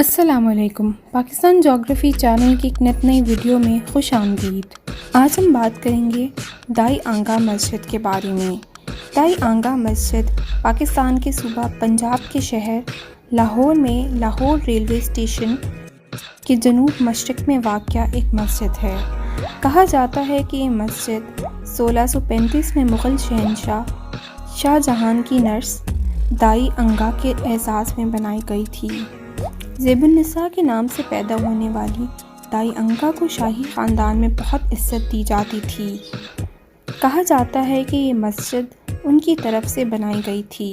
السلام علیکم۔ پاکستان جغرافی چینل کی ایک نئی ویڈیو میں خوش آمدید۔ آج ہم بات کریں گے دائی آنگا مسجد کے بارے میں۔ دائی آنگا مسجد پاکستان کے صوبہ پنجاب کے شہر لاہور میں لاہور ریلوے اسٹیشن کے جنوب مشرق میں واقع ایک مسجد ہے۔ کہا جاتا ہے کہ یہ مسجد 1635 میں مغل شہنشاہ شاہ جہاں کی نرس دائی آنگا کے اعزاز میں بنائی گئی تھی۔ زیب النساء کے نام سے پیدا ہونے والی دائی آنگا کو شاہی خاندان میں بہت عزت دی جاتی تھی۔ کہا جاتا ہے کہ یہ مسجد ان کی طرف سے بنائی گئی تھی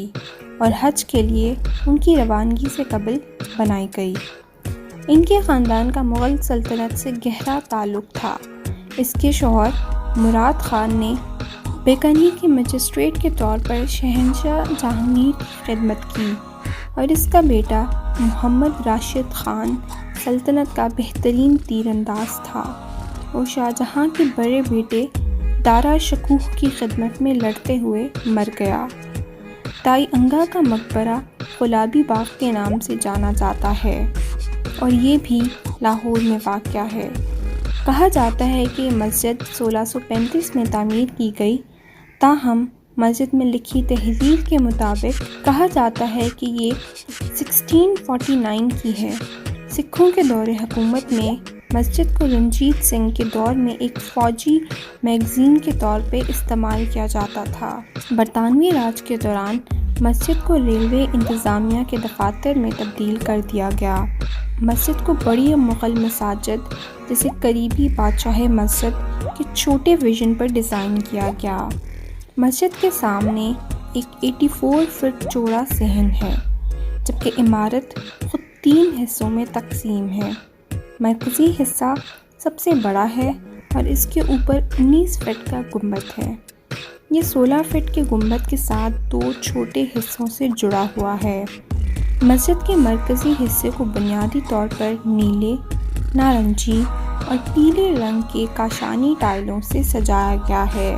اور حج کے لیے ان کی روانگی سے قبل بنائی گئی۔ ان کے خاندان کا مغل سلطنت سے گہرا تعلق تھا۔ اس کے شوہر مراد خان نے بیکانیر کے مجسٹریٹ کے طور پر شہنشاہ جہانگیر کی خدمت کی اور اس کا بیٹا محمد راشد خان سلطنت کا بہترین تیر انداز تھا۔ وہ شاہ جہاں کے بڑے بیٹے دارا شکوہ کی خدمت میں لڑتے ہوئے مر گیا۔ دائی آنگا کا مقبرہ گلابی باغ کے نام سے جانا جاتا ہے اور یہ بھی لاہور میں واقع ہے۔ کہا جاتا ہے کہ یہ مسجد 1635 میں تعمیر کی گئی، تاہم مسجد میں لکھی تحریر کے مطابق کہا جاتا ہے کہ یہ 1649 کی ہے۔ سکھوں کے دور حکومت میں مسجد کو رنجیت سنگھ کے دور میں ایک فوجی میگزین کے طور پہ استعمال کیا جاتا تھا۔ برطانوی راج کے دوران مسجد کو ریلوے انتظامیہ کے دفاتر میں تبدیل کر دیا گیا۔ مسجد کو بڑی مغل مساجد جیسے قریبی بادشاہ مسجد کے چھوٹے ورژن پر ڈیزائن کیا گیا۔ مسجد کے سامنے ایک 84 فٹ چوڑا صحن ہے، جبکہ عمارت خود 3 حصوں میں تقسیم ہے۔ مرکزی حصہ سب سے بڑا ہے اور اس کے اوپر 19 فٹ کا گنبد ہے۔ یہ 16 فٹ کے گنبد کے ساتھ 2 چھوٹے حصوں سے جڑا ہوا ہے۔ مسجد کے مرکزی حصے کو بنیادی طور پر نیلے، نارنجی اور پیلے رنگ کے کاشانی ٹائلوں سے سجایا گیا ہے۔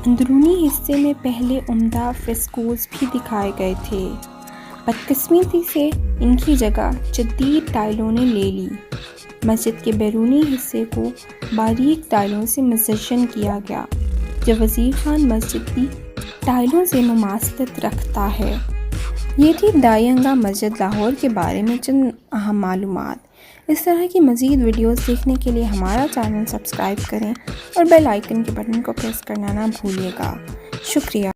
اندرونی حصے میں پہلے عمدہ فریسکوز بھی دکھائے گئے تھے۔ بدقسمتی سے ان کی جگہ جدید ٹائلوں نے لے لی۔ مسجد کے بیرونی حصے کو باریک ٹائلوں سے مزین کیا گیا۔ جو وزیر خان مسجد بھی ٹائلوں سے مماثلت رکھتا ہے۔ یہ تھی دائی آنگا مسجد لاہور کے بارے میں چند اہم معلومات۔ اس طرح کی مزید ویڈیوز دیکھنے کے لیے ہمارا چینل سبسکرائب کریں اور بیل آئیکن کے بٹن کو پریس کرنا نہ بھولیے گا۔ شکریہ۔